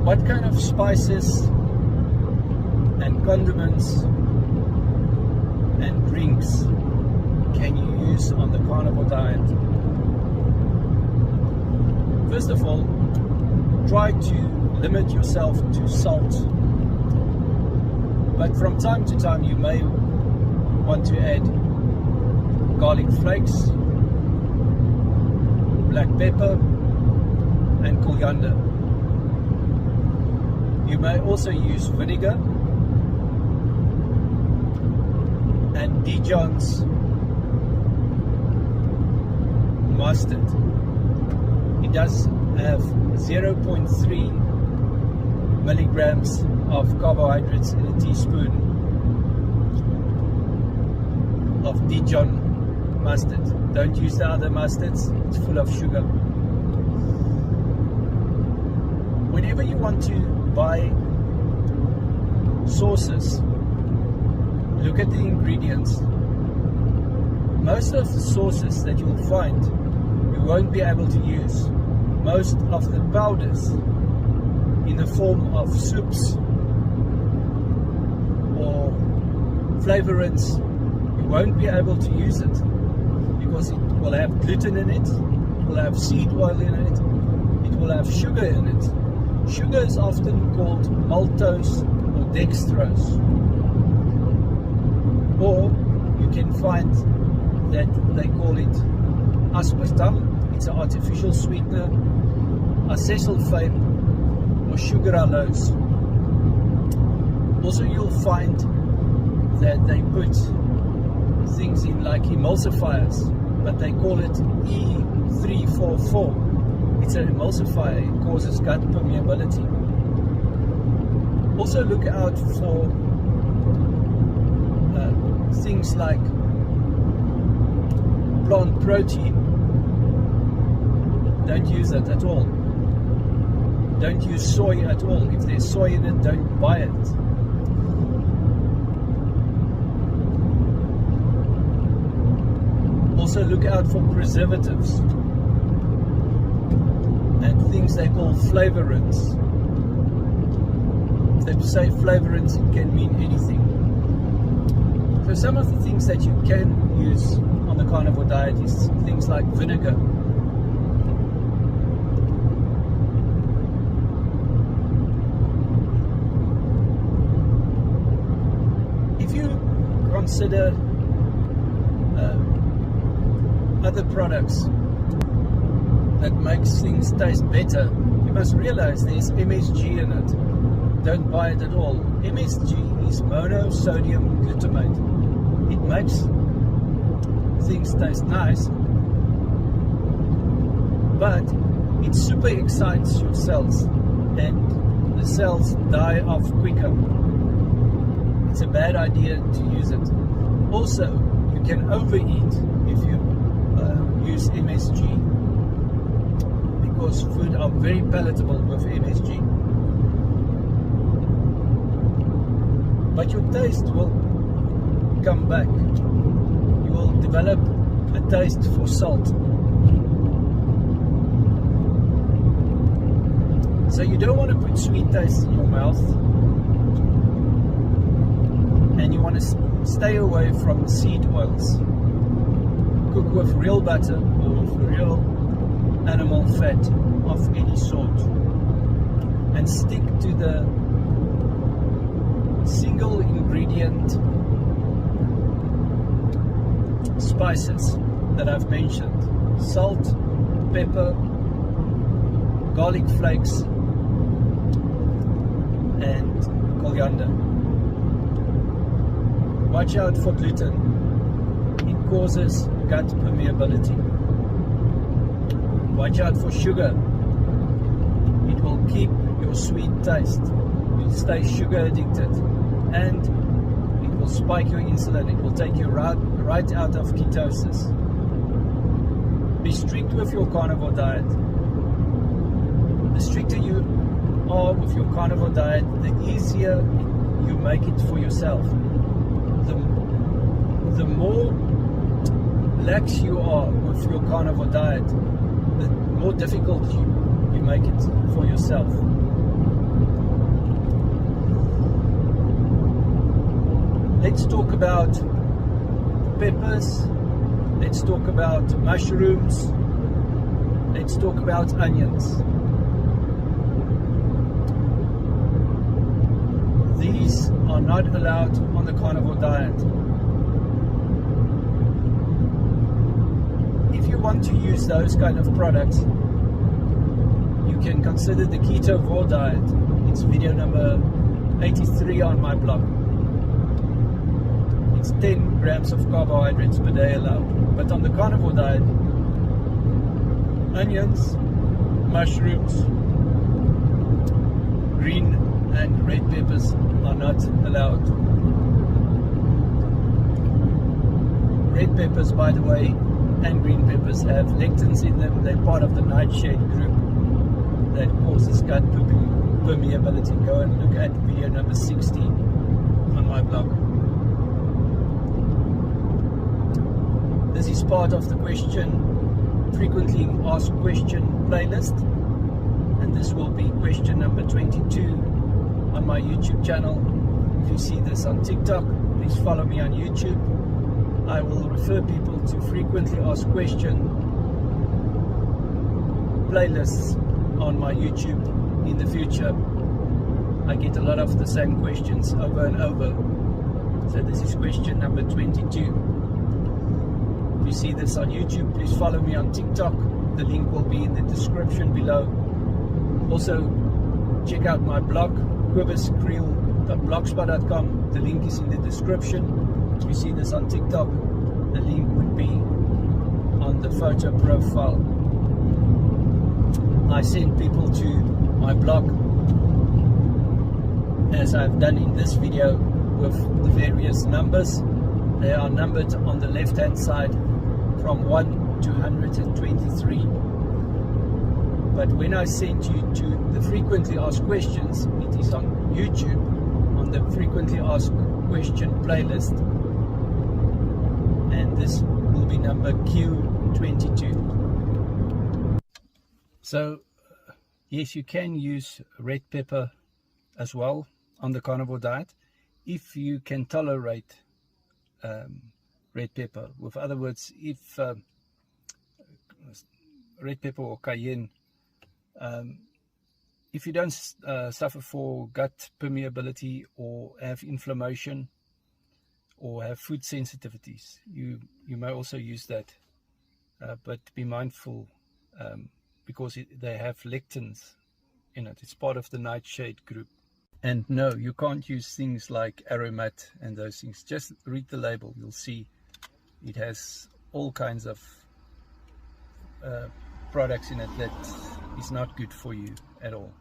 What kind of spices and condiments and drinks can you use on the carnivore diet? First of all, try to limit yourself to salt, but from time to time you may want to add garlic flakes, black pepper and coriander. You may also use vinegar and Dijon's mustard. It does have 0.3 milligrams of carbohydrates in a teaspoon of Dijon mustard. Don't use the other mustards, it's full of sugar. Whenever you want to buy sauces, look at the ingredients. Most of the sauces that you'll find, you won't be able to use. Most of the powders in the form of soups or flavorants, you won't be able to use it because it will have gluten in it, it will have seed oil in it, it will have sugar in it. Sugar is often called maltose or dextrose, or you can find that they call it aspartame, it's an artificial sweetener, acesulfame or sucralose. Also you'll find that they put things in like emulsifiers, but they call it E344. It's an emulsifier, it causes gut permeability. Also look out for things like plant protein. Don't use it at all. Don't use soy at all. If there's soy in it, don't buy it. Also look out for preservatives and things they call flavorants. If they say flavorants, it can mean anything. So some of the things that you can use on the carnivore diet is things like vinegar. If you consider other products that makes things taste better, you must realize there's MSG in it. Don't buy it at all. MSG is monosodium glutamate. It makes things taste nice, but it super excites your cells and the cells die off quicker. It's a bad idea to use it. Also, you can overeat if you use MSG, because food are very palatable with MSG. But your taste will come back. You will develop a taste for salt. So you don't want to put sweet taste in your mouth, and you want to stay away from seed oils. Cook with real butter or with real animal fat of any sort, and stick to the single ingredient spices that I've mentioned: salt, pepper, garlic flakes and coriander. Watch out for gluten. It causes gut permeability. Watch out for sugar. It will keep your sweet taste. You'll stay sugar addicted, and it will spike your insulin. It will take you right out of ketosis. Be strict with your carnivore diet. The stricter you are with your carnivore diet, the easier you make it for yourself. The more lax you are with your carnivore diet, the more difficult you make it for yourself. let's talk about peppers, let's talk about mushrooms, let's talk about onions. These are not allowed on the carnivore diet. If you want to use those kind of products, you can consider the keto diet. It's video number 83 on my blog. It's 10 grams of carbohydrates per day allowed. But on the carnivore diet, onions, mushrooms, green and red peppers are not allowed. Red peppers, by the way, and green peppers have lectins in them. They're part of the nightshade group that causes gut permeability. Go and look at video number 60 on my blog. This is part of the frequently asked question playlist, and this will be question number 22 on my YouTube channel. If you see this on TikTok, please follow me on YouTube. I will refer people to frequently asked question playlists on my YouTube in the future. I get a lot of the same questions over and over. So this is question number 22. If you see this on YouTube, please follow me on TikTok. The link will be in the description below. Also, check out my blog, quibuscreel.blogspot.com. The link is in the description. If you see this on TikTok, the link would be on the photo profile. I send people to my blog, as I've done in this video, with the various numbers. They are numbered on the left hand side from 1 to 123. But when I send you to the frequently asked questions, it is on YouTube, on the frequently asked question playlist, and this will be number Q22. So yes, you can use red pepper as well on the carnivore diet if you can tolerate red pepper. With other words, if red pepper or cayenne, if you don't suffer for gut permeability or have inflammation or have food sensitivities, you may also use that, but be mindful because they have lectins in it. It's part of the nightshade group. And no, you can't use things like aromat and those things. Just read the label. You'll see it has all kinds of products in it that is not good for you at all.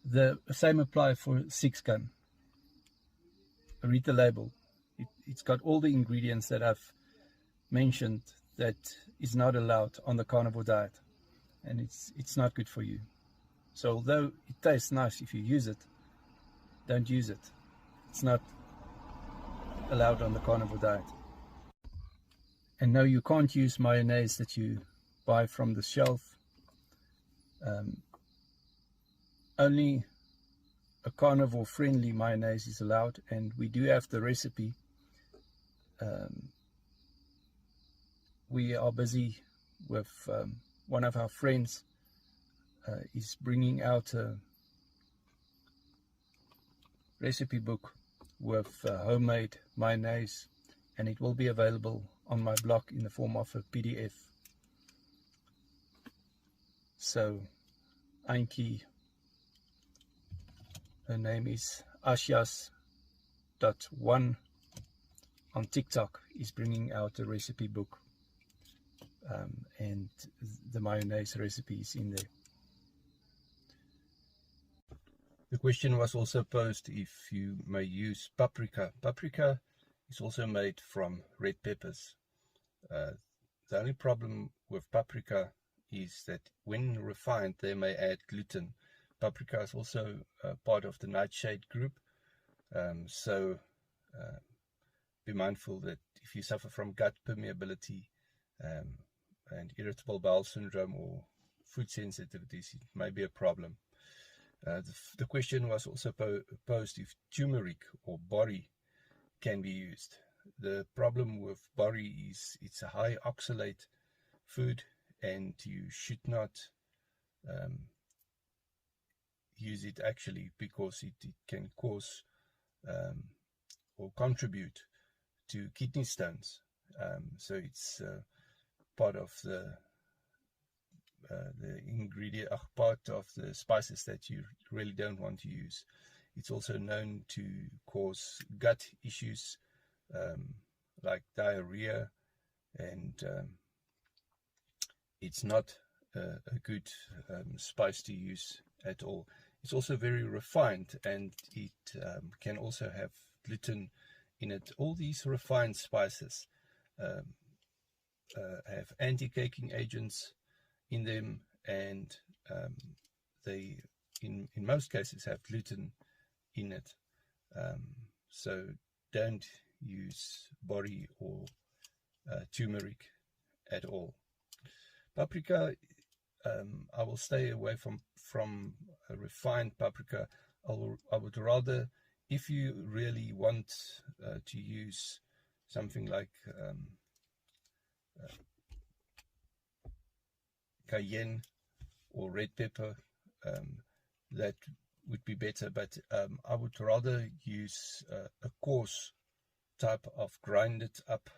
The same apply for 6-gun. Read the label. It's got all the ingredients that I've mentioned that is not allowed on the carnivore diet, and it's not good for you. So although it tastes nice if you use it, don't use it. It's not allowed on the carnivore diet. And no, you can't use mayonnaise that you buy from the shelf. Only a carnivore friendly mayonnaise is allowed, and we do have the recipe. We are busy with one of our friends is bringing out a recipe book with homemade mayonnaise, and it will be available on my blog in the form of a PDF. So Anki, her name is Ashias.1 on TikTok, is bringing out a recipe book, and the mayonnaise recipe is in there. The question was also posed if you may use paprika. Paprika is also made from red peppers. The only problem with paprika is that when refined, they may add gluten. Paprika is also part of the nightshade group, so be mindful that if you suffer from gut permeability and irritable bowel syndrome or food sensitivities, it may be a problem. The question was also posed if turmeric or borrie can be used. The problem with borrie is it's a high oxalate food, and you should not use it actually, because it can cause or contribute to kidney stones. So it's part of the ingredient, part of the spices that you really don't want to use. It's also known to cause gut issues like diarrhea, and it's not a good spice to use at all. It's also very refined, and it can also have gluten in it. All these refined spices have anti-caking agents in them, and they in most cases have gluten in it. So don't use borrie or turmeric at all. Paprika, I will stay away from a refined paprika. I would rather, if you really want to use something like cayenne or red pepper, that would be better. But I would rather use a coarse type of grinded up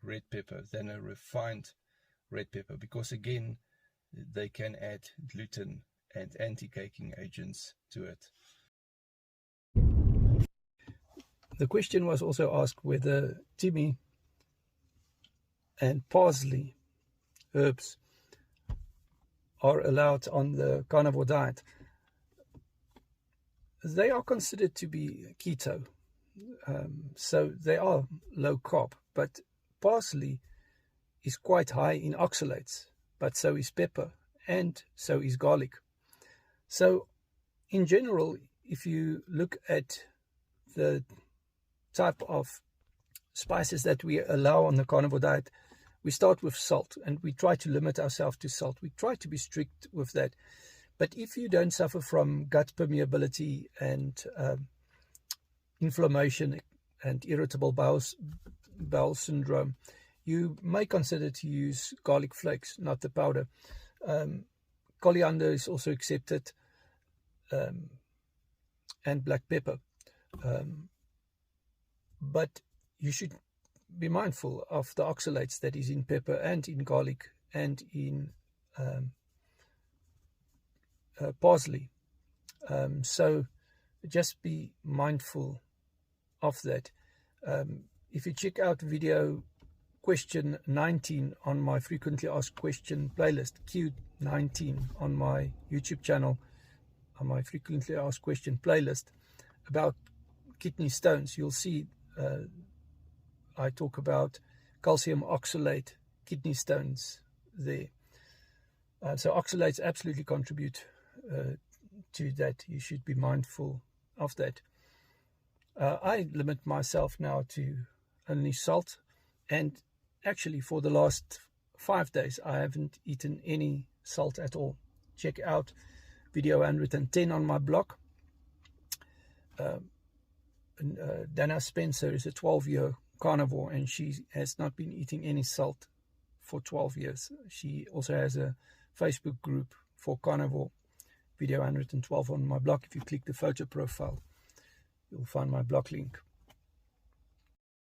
red pepper than a refined red pepper, because again, they can add gluten and anti-caking agents to it. The question was also asked whether thyme and parsley herbs are allowed on the carnivore diet. They are considered to be keto, so they are low carb, but parsley is quite high in oxalates, but so is pepper, and so is garlic. So in general, if you look at the type of spices that we allow on the carnivore diet, we start with salt, and we try to limit ourselves to salt. We try to be strict with that. But if you don't suffer from gut permeability and inflammation and irritable bowel syndrome, you may consider to use garlic flakes, not the powder. Coriander is also accepted, and black pepper. But you should be mindful of the oxalates that is in pepper and in garlic and in parsley. So just be mindful of that. If you check out video question 19 on my frequently asked question playlist, Q19 on my YouTube channel, on my frequently asked question playlist about kidney stones, you'll see I talk about calcium oxalate kidney stones there. So oxalates absolutely contribute to that. You should be mindful of that. I limit myself now to only salt, and actually for the last 5 days I haven't eaten any salt at all. Check out video 110 on my blog. Dana Spencer is a 12-year carnivore, and she has not been eating any salt for 12 years. She also has a Facebook group for carnivore, video 112 on my blog. If you click the photo profile, you'll find my blog link.